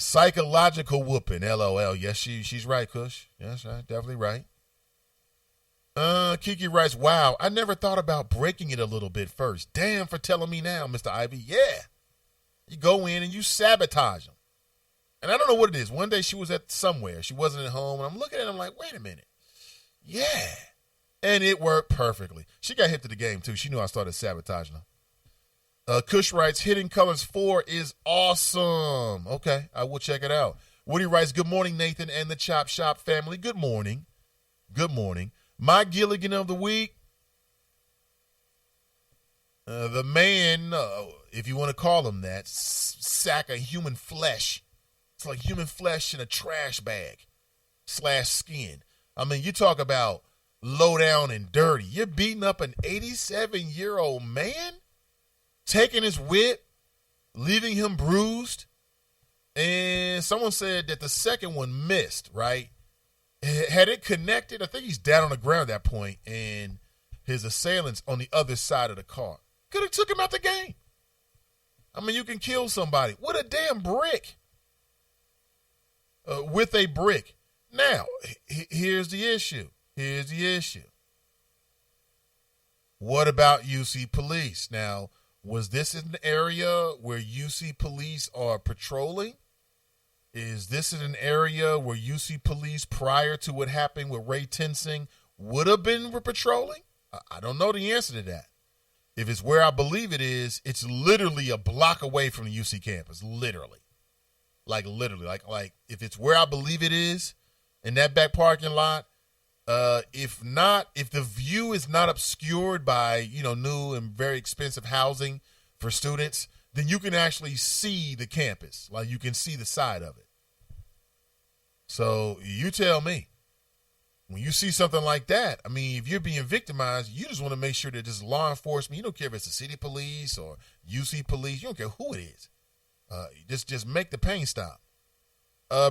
Psychological whooping, LOL. Yes, she's right, Kush. Yes, right, definitely right. Kiki writes, wow, I never thought about breaking it a little bit first. Damn for telling me now, Mr. Ivy. Yeah. You go in and you sabotage them. And I don't know what it is. One day she was at somewhere. She wasn't at home. And I'm looking at her, I'm like, wait a minute. Yeah. And it worked perfectly. She got hit to the game, too. She knew I started sabotaging her. Kush writes, Hidden Colors 4 is awesome. Okay, I will check it out. Woody writes, good morning, Nathan and the Chop Shop family. Good morning. Good morning. My Gilligan of the week, the man, if you want to call him that, sack of human flesh. It's like human flesh in a trash bag / skin. I mean, you talk about low down and dirty. You're beating up an 87-year-old man, taking his whip, leaving him bruised. And someone said that the second one missed, right? Had it connected, I think he's down on the ground at that point, and his assailant's on the other side of the car. Could have took him out the game. I mean, you can kill somebody with a damn brick. With a brick. Now, here's the issue. Here's the issue. What about UC Police? Now, was this an area where UC Police are patrolling? Is this in an area where UC Police, prior to what happened with Ray Tensing, would have been patrolling? I don't know the answer to that. If it's where I believe it is, it's literally a block away from the UC campus. Literally. Like if it's where I believe it is, in that back parking lot, if the view is not obscured by, new and very expensive housing for students, then you can actually see the campus. Like, you can see the side of it. So you tell me, when you see something like that, I mean, if you're being victimized, you just want to make sure that this law enforcement, you don't care if it's the city police or UC police, you don't care who it is. Just make the pain stop.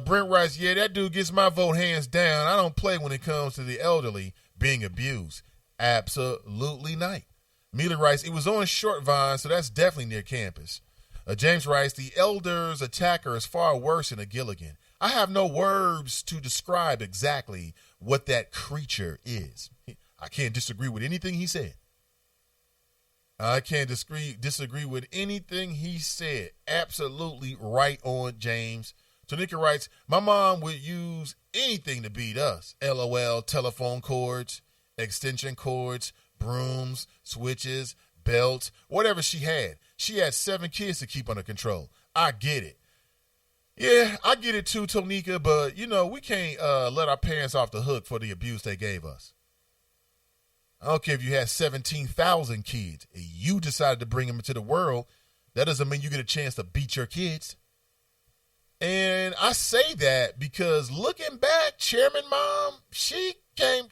Brent writes, yeah, that dude gets my vote hands down. I don't play when it comes to the elderly being abused. Absolutely not. Mila writes, it was on Short Vine, so that's definitely near campus. James writes, the elder's attacker is far worse than a Gilligan. I have no words to describe exactly what that creature is. I can't disagree with anything he said. I can't disagree with anything he said. Absolutely right on, James. Tanika writes, my mom would use anything to beat us. LOL, telephone cords, extension cords, brooms, switches, belts, whatever she had. She had 7 kids to keep under control. I get it. Yeah, I get it too, Tonika, but, we can't let our parents off the hook for the abuse they gave us. I don't care if you had 17,000 kids. You decided to bring them into the world. That doesn't mean you get a chance to beat your kids. And I say that because looking back, Chairman Mom, she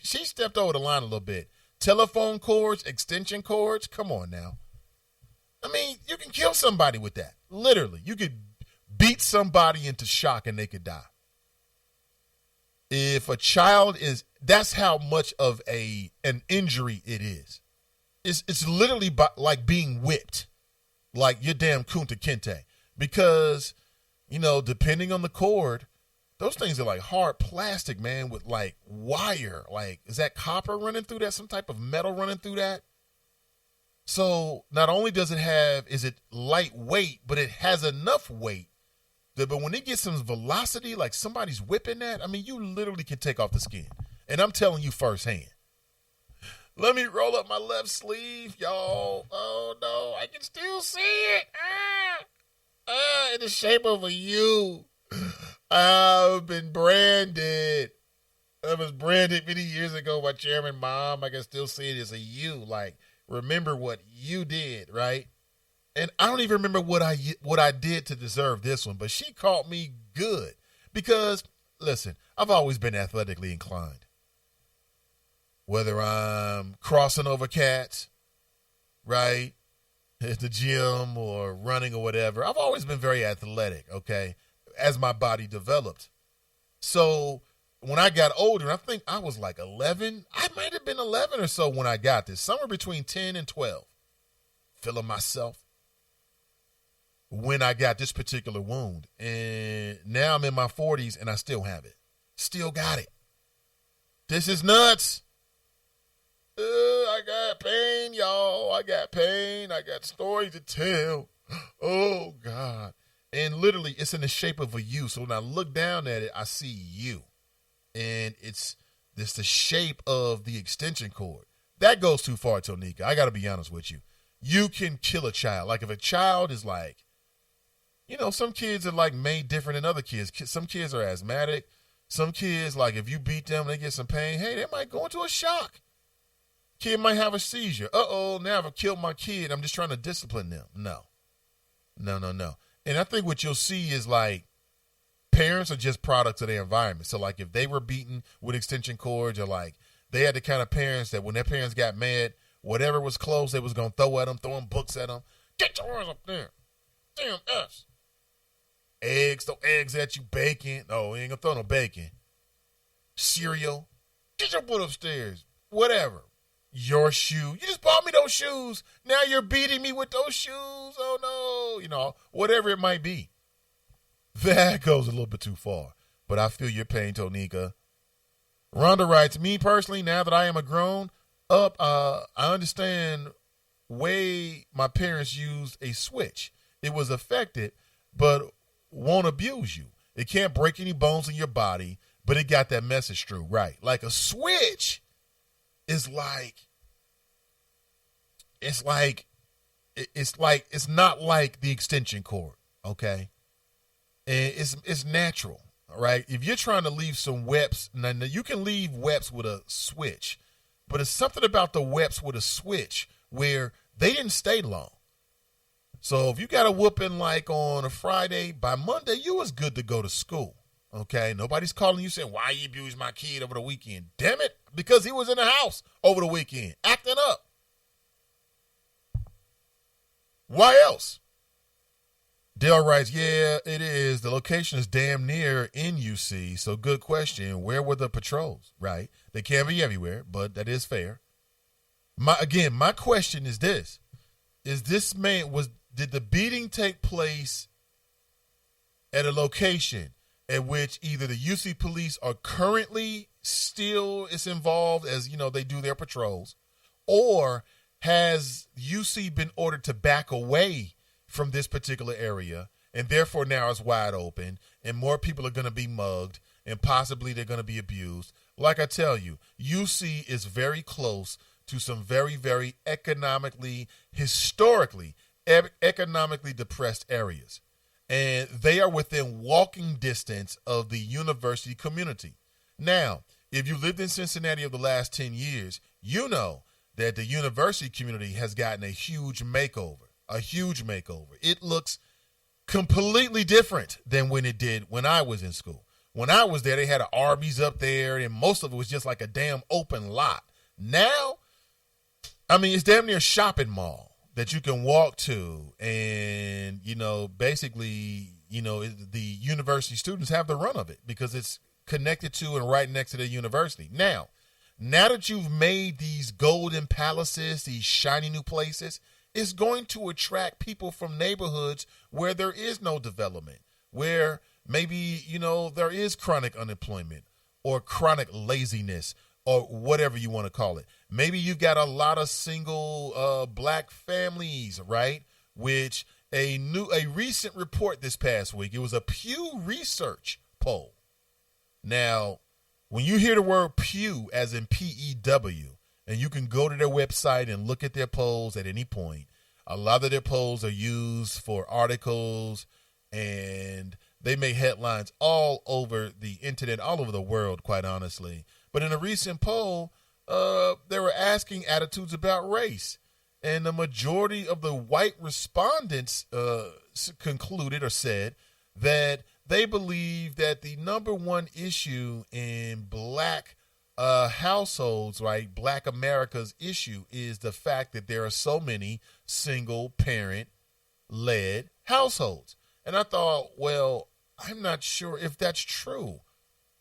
stepped over the line a little bit. Telephone cords, extension cords, come on now. I mean, you can kill somebody with that. Literally, you could beat somebody into shock and they could die. If a child that's how much of an injury it is. It's literally like being whipped, like your damn Kunta Kinte. Because, depending on the cord, those things are like hard plastic, man, with like wire. Like, is that copper running through that? Some type of metal running through that? So not only is it lightweight, but it has enough weight. But when it gets some velocity, like somebody's whipping that, I mean, you literally can take off the skin. And I'm telling you firsthand. Let me roll up my left sleeve, y'all. Oh, no, I can still see it. In the shape of a U. I've been branded. I was branded many years ago by Chairman Mom. I can still see it as a U. Like, remember what you did, right? And I don't even remember what I did to deserve this one, but she caught me good because, listen, I've always been athletically inclined. Whether I'm crossing over cats, right, at the gym or running or whatever, I've always been very athletic, okay, as my body developed. So when I got older, I think I was like 11. I might have been 11 or so when I got this, somewhere between 10 and 12, feeling myself. when I got this particular wound. And now I'm in my 40s and I still have it. Still got it. This is nuts. I got pain, y'all. I got pain. I got stories to tell. Oh, God. And literally, it's in the shape of a U. So when I look down at it, I see you. And it's the shape of the extension cord. That goes too far, Tonika. I got to be honest with you. You can kill a child. Like if a child is like, some kids are like made different than other kids. Some kids are asthmatic. Some kids, like if you beat them, they get some pain. Hey, they might go into a shock. Kid might have a seizure. Now I've killed my kid. I'm just trying to discipline them. No. And I think what you'll see is like parents are just products of their environment. So like if they were beaten with extension cords or like they had the kind of parents that when their parents got mad, whatever was close, they was going to throw at them, throwing books at them. Get your hands up there. Damn us. Eggs, throw eggs at you, bacon. Oh, you ain't going to throw no bacon. Cereal. Get your butt upstairs. Whatever. Your shoe. You just bought me those shoes. Now you're beating me with those shoes. Oh, no. Whatever it might be. That goes a little bit too far. But I feel your pain, Tonika. Rhonda writes, me personally, now that I am a grown up, I understand way my parents used a switch. It was affected, but won't abuse you. It can't break any bones in your body, but it got that message through, right? Like a switch is it's not like the extension cord, okay? And it's natural, right? If you're trying to leave some webs, now you can leave webs with a switch, but it's something about the webs with a switch where they didn't stay long. So if you got a whooping like on a Friday, by Monday, you was good to go to school, okay? Nobody's calling you saying, why you abused my kid over the weekend? Damn it, because he was in the house over the weekend, acting up. Why else? Dale writes, yeah, it is. The location is damn near in UC, so good question. Where were the patrols, right? They can't be everywhere, but that is fair. My question is this. Did the beating take place at a location at which either the UC police are currently still is involved as, they do their patrols, or has UC been ordered to back away from this particular area, and therefore now it's wide open, and more people are going to be mugged, and possibly they're going to be abused? Like I tell you, UC is very close to some very, very historically depressed areas. And they are within walking distance of the university community. Now, if you lived in Cincinnati over the last 10 years, you know that the university community has gotten a huge makeover. It looks completely different than when it did when I was in school. When I was there, they had an Arby's up there, and most of it was just like a damn open lot. Now, it's damn near a shopping mall that you can walk to, and, basically, the university students have the run of it because it's connected to and right next to the university. Now that you've made these golden palaces, these shiny new places, it's going to attract people from neighborhoods where there is no development, where maybe, there is chronic unemployment or chronic laziness or whatever you want to call it. Maybe you've got a lot of single black families, right? Which a recent report this past week, it was a Pew Research poll. Now, when you hear the word Pew, as in P-E-W, and you can go to their website and look at their polls at any point, a lot of their polls are used for articles, and they make headlines all over the internet, all over the world, quite honestly. But in a recent poll, they were asking attitudes about race. And the majority of the white respondents concluded or said that they believe that the number one issue in black households, right, black America's issue, is the fact that there are so many single parent-led households. And I thought, well, I'm not sure if that's true.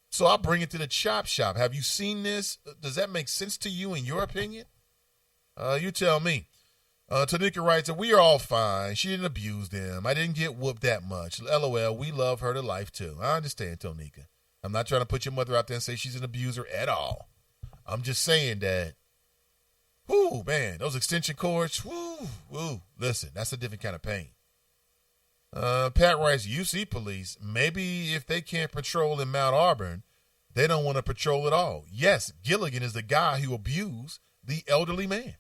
So I'll bring it to the chop shop. Have you seen this? Does that make sense to you in your opinion? You tell me. Tanika writes that we are all fine. She didn't abuse them. I didn't get whooped that much. LOL, we love her to life too. I understand, Tonika. I'm not trying to put your mother out there and say she's an abuser at all. I'm just saying that, whoo, man, those extension cords, whoo, listen, that's a different kind of pain. Pat writes, UC police, maybe if they can't patrol in Mount Auburn, they don't want to patrol at all. Yes, Gilligan is the guy who abused the elderly man.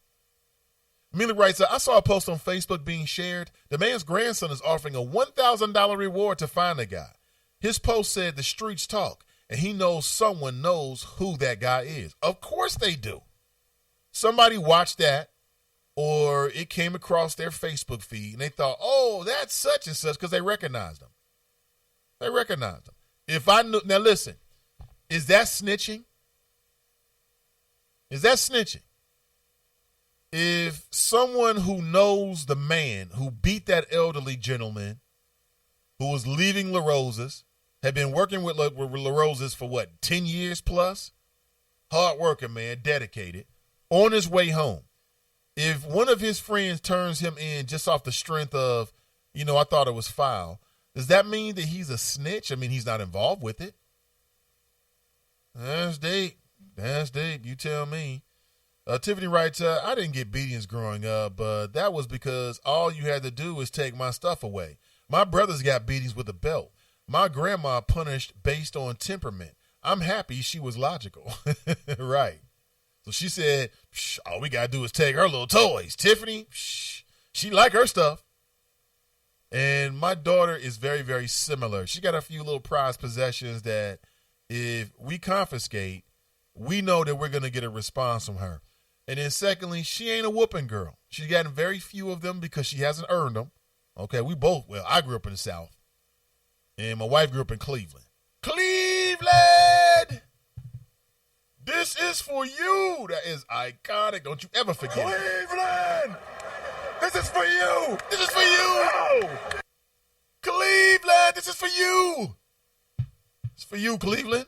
Amelia writes, I saw a post on Facebook being shared. The man's grandson is offering a $1,000 reward to find the guy. His post said the streets talk, and he knows someone knows who that guy is. Of course they do. Somebody watched that, or it came across their Facebook feed, and they thought, oh, that's such and such, because they recognized him. They recognized him. If I knew, now listen, is that snitching? Is that snitching? If someone who knows the man who beat that elderly gentleman who was leaving La Rosa's, had been working with La Rosa's for what, 10 years plus? Hard working, man, dedicated, on his way home. If one of his friends turns him in just off the strength of, I thought it was foul, does that mean that he's a snitch? I mean, he's not involved with it. That's deep. That's deep. You tell me. Tiffany writes, I didn't get beatings growing up, but that was because all you had to do was take my stuff away. My brothers got beatings with a belt. My grandma punished based on temperament. I'm happy she was logical. Right. So she said, all we got to do is take her little toys. Tiffany, she like her stuff. And my daughter is very, very similar. She got a few little prized possessions that if we confiscate, we know that we're going to get a response from her. And then secondly, she ain't a whooping girl. She's gotten very few of them because she hasn't earned them. Okay, I grew up in the South. And my wife grew up in Cleveland. Cleveland! This is for you. That is iconic. Don't you ever forget it. Cleveland! This is for you. This is for you. No! Cleveland, this is for you. It's for you, Cleveland.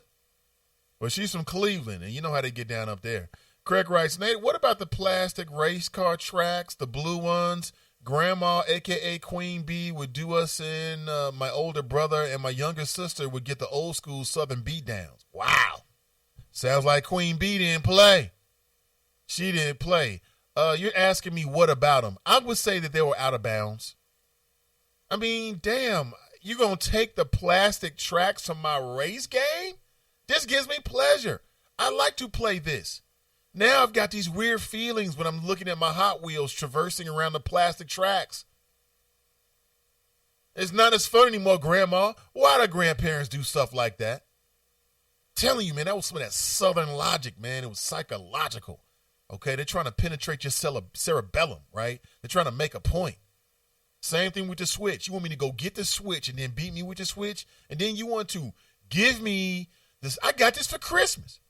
But she's from Cleveland, and you know how they get down up there. Craig writes, Nate, what about the plastic race car tracks, the blue ones? Grandma, a.k.a. Queen Bee, would do us in. My older brother and my younger sister would get the old school Southern beatdowns. Wow. Sounds like Queen Bee didn't play. She didn't play. You're asking me what about them? I would say that they were out of bounds. I mean, damn, you going to take the plastic tracks from my race game? This gives me pleasure. I like to play this. Now I've got these weird feelings when I'm looking at my Hot Wheels traversing around the plastic tracks. It's not as fun anymore, Grandma. Why do grandparents do stuff like that? Telling you, man, that was some of that Southern logic, man. It was psychological. Okay, they're trying to penetrate your cerebellum, right? They're trying to make a point. Same thing with the Switch. You want me to go get the Switch and then beat me with the Switch? And then you want to give me this. I got this for Christmas.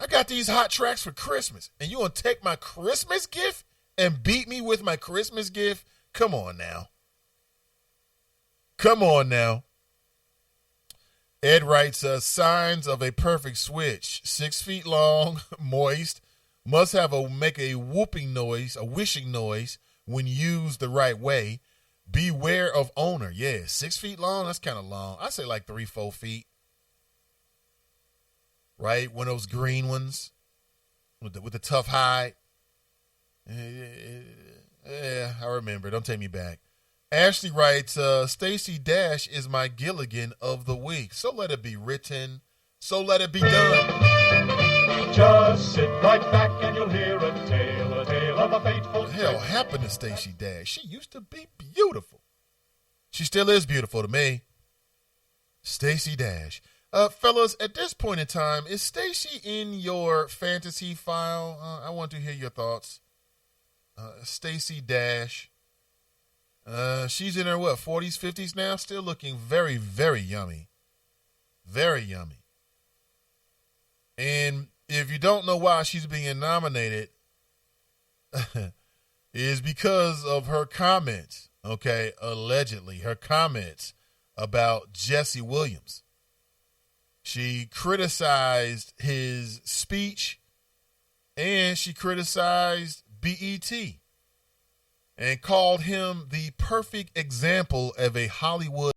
I got these hot tracks for Christmas. And you want to take my Christmas gift and beat me with my Christmas gift? Come on now. Come on now. Ed writes, signs of a perfect Switch. 6 feet long, moist, must make a whooping noise, a wishing noise when used the right way. Beware of owner. Yeah, 6 feet long, that's kind of long. I say like 3-4 feet. Right? One of those green ones with the tough hide. Yeah, I remember. Don't take me back. Ashley writes, Stacey Dash is my Gilligan of the week. So let it be written. So let it be done. Just sit right back and you'll hear a tale of a fateful. What the hell happened to Stacey Dash? She used to be beautiful. She still is beautiful to me. Stacey Dash. Fellas, at this point in time, is Stacey in your fantasy file? I want to hear your thoughts. Stacey Dash. She's in her, 40s, 50s now? Still looking very, very yummy. Very yummy. And if you don't know why she's being nominated, is because of her comments, okay? Allegedly, her comments about Jesse Williams. She criticized his speech and she criticized BET and called him the perfect example of a Hollywood